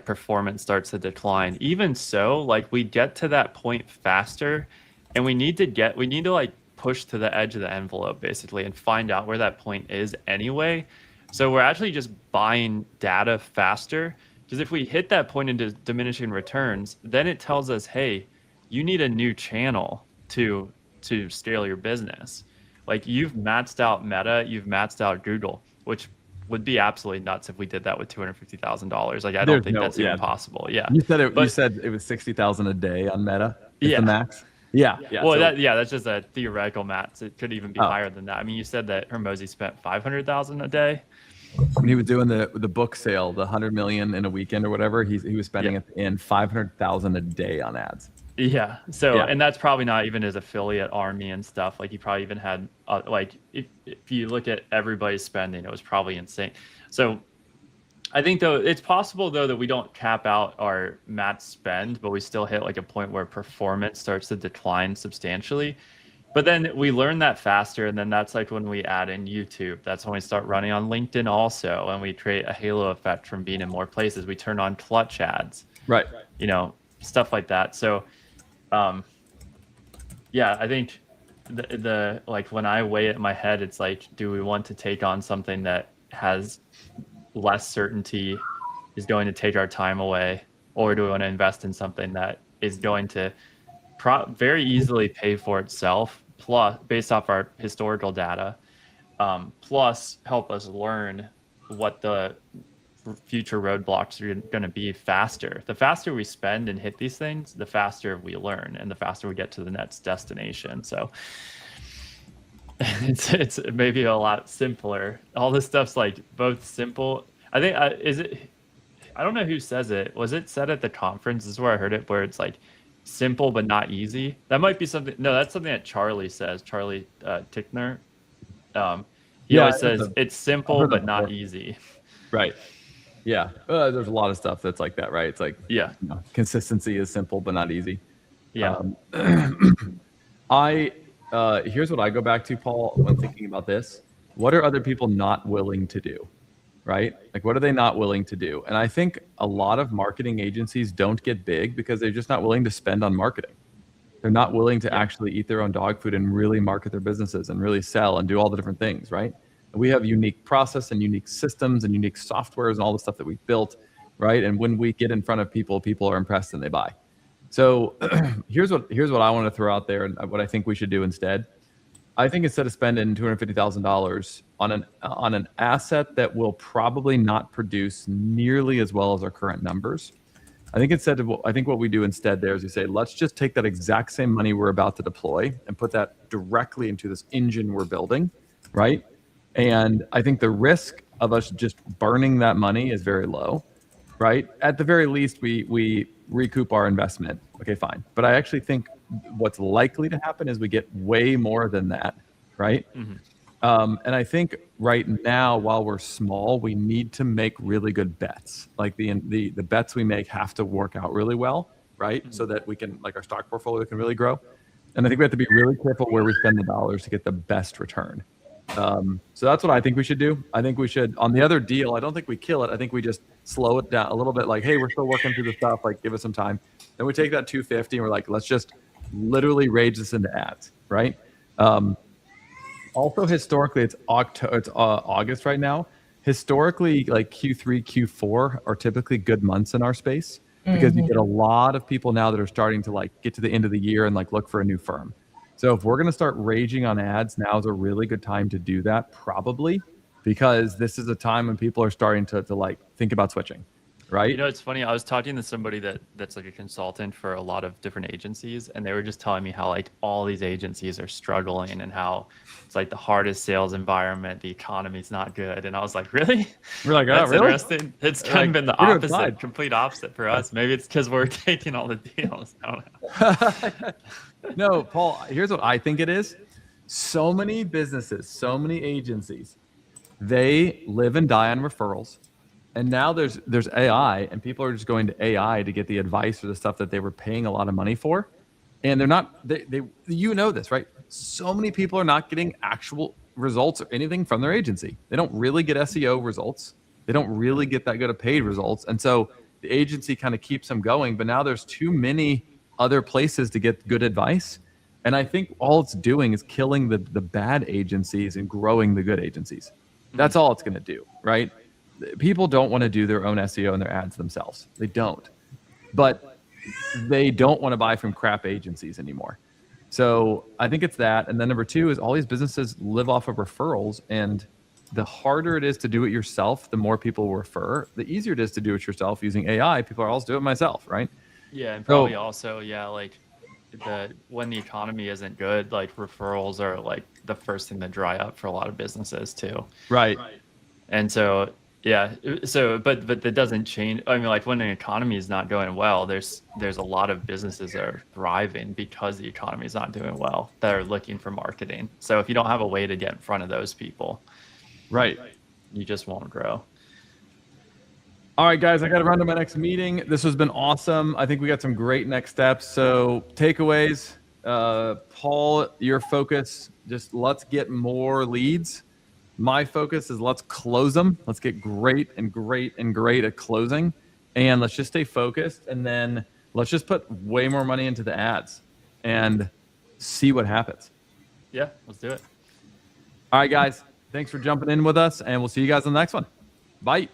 performance starts to decline. Even so, like we get to that point faster and we need to like push to the edge of the envelope basically and find out where that point is anyway. So we're actually just buying data faster because if we hit that point into diminishing returns, then it tells us, hey, you need a new channel to scale your business. Like you've maxed out Meta, you've maxed out Google, which would be absolutely nuts if we did that with $250,000. Like I don't There's think no, that's yeah. even possible. Yeah. You said it. You But said it was 60,000 a day on Meta. Is yeah. the max. Yeah. Well, So, that's just a theoretical max. It could even be higher than that. I mean, you said that Hermosi spent 500,000 a day. when he was doing the book sale, the 100 million in a weekend or whatever, he was spending at the end 500,000 a day on ads. Yeah. So, Yeah. and that's probably not even his affiliate army and stuff. Like he probably even had, like, if you look at everybody's spending, it was probably insane. So I think though, it's possible though that we don't cap out our max spend, but we still hit like a point where performance starts to decline substantially. But then we learn that faster. And then that's like when we add in YouTube. That's when we start running on LinkedIn also. And we create a halo effect from being in more places. We turn on clutch ads, Right. you know, stuff like that. So, yeah, I think the like when I weigh it in my head, it's like, do we want to take on something that has less certainty, is going to take our time away, or do we want to invest in something that is going to very easily pay for itself, plus based off our historical data, plus help us learn what the future roadblocks are going to be faster. The faster we spend and hit these things, the faster we learn and the faster we get to the next destination. So it's maybe a lot simpler. All this stuff's like both simple. I think I don't know who says it. Was it said at the conference? This is where I heard it, where it's like simple but not easy. That might be something. No, that's something that Charlie says. Charlie Tickner. He always says it's simple but not easy. Right. Yeah. There's a lot of stuff that's like that, right? It's like, yeah, consistency is simple but not easy. Yeah. Here's what I go back to, Paul, when thinking about this. What are other people not willing to do? Right? Like, what are they not willing to do? And I think a lot of marketing agencies don't get big because they're just not willing to spend on marketing. They're not willing to actually eat their own dog food and really market their businesses and really sell and do all the different things, right? And we have unique process and unique systems and unique softwares and all the stuff that we've built, right? And when we get in front of people, people are impressed and they buy. So here's what I want to throw out there and what I think we should do instead. I think instead of spending $250,000 on an asset that will probably not produce nearly as well as our current numbers, I think what we do instead there is we say, let's just take that exact same money we're about to deploy and put that directly into this engine we're building, right? And I think the risk of us just burning that money is very low, right? At the very least, we recoup our investment. Okay, fine. But I actually think what's likely to happen is we get way more than that, right? Mm-hmm. And I think right now, while we're small, we need to make really good bets. Like the bets we make have to work out really well, right? Mm-hmm. So that we can, like, our stock portfolio can really grow. And I think we have to be really careful where we spend the dollars to get the best return. So that's what I think we should do. I think we should, on the other deal, I don't think we kill it. I think we just slow it down a little bit. Like, hey, we're still working through the stuff. Like, give us some time. Then we take that 250 and we're like, let's just literally rage this into ads, right? Also, historically, it's August right now. Historically, like Q3, Q4 are typically good months in our space because you get a lot of people now that are starting to like get to the end of the year and like look for a new firm. So if we're going to start raging on ads, now is a really good time to do that, probably, because this is a time when people are starting to like think about switching, right? You know, it's funny. I was talking to somebody that's like a consultant for a lot of different agencies, and they were just telling me how like all these agencies are struggling and how it's like the hardest sales environment. The economy's not good, and I was like, really? We're like, that's really? Interesting. It's kind of been the opposite, complete opposite for us. Maybe it's because we're taking all the deals. I don't know. No, Paul, here's what I think it is. So many businesses, so many agencies, they live and die on referrals. And now there's AI, and people are just going to AI to get the advice or the stuff that they were paying a lot of money for. And they're not, they you know this, right? So many people are not getting actual results or anything from their agency. They don't really get SEO results. They don't really get that good of paid results. And so the agency kind of keeps them going, but now there's too many other places to get good advice. And I think all it's doing is killing the bad agencies and growing the good agencies. That's all it's going to do, right? People don't want to do their own SEO and their ads themselves. They don't. But they don't want to buy from crap agencies anymore. So I think it's that. And then number two is all these businesses live off of referrals. And the harder it is to do it yourself, the more people refer. The easier it is to do it yourself using AI. People are, I'll do it myself, right? Yeah, and probably also, like when the economy isn't good, like referrals are like the first thing to dry up for a lot of businesses too. Right. And so, yeah, but that doesn't change. I mean, like when the economy is not going well, there's a lot of businesses that are thriving because the economy is not doing well that are looking for marketing. So if you don't have a way to get in front of those people, right, you just won't grow. All right, guys, I got to run to my next meeting. This has been awesome. I think we got some great next steps. So takeaways, Paul, your focus, just let's get more leads. My focus is let's close them. Let's get great at closing. And let's just stay focused. And then let's just put way more money into the ads and see what happens. Yeah, let's do it. All right, guys, thanks for jumping in with us. And we'll see you guys on the next one. Bye.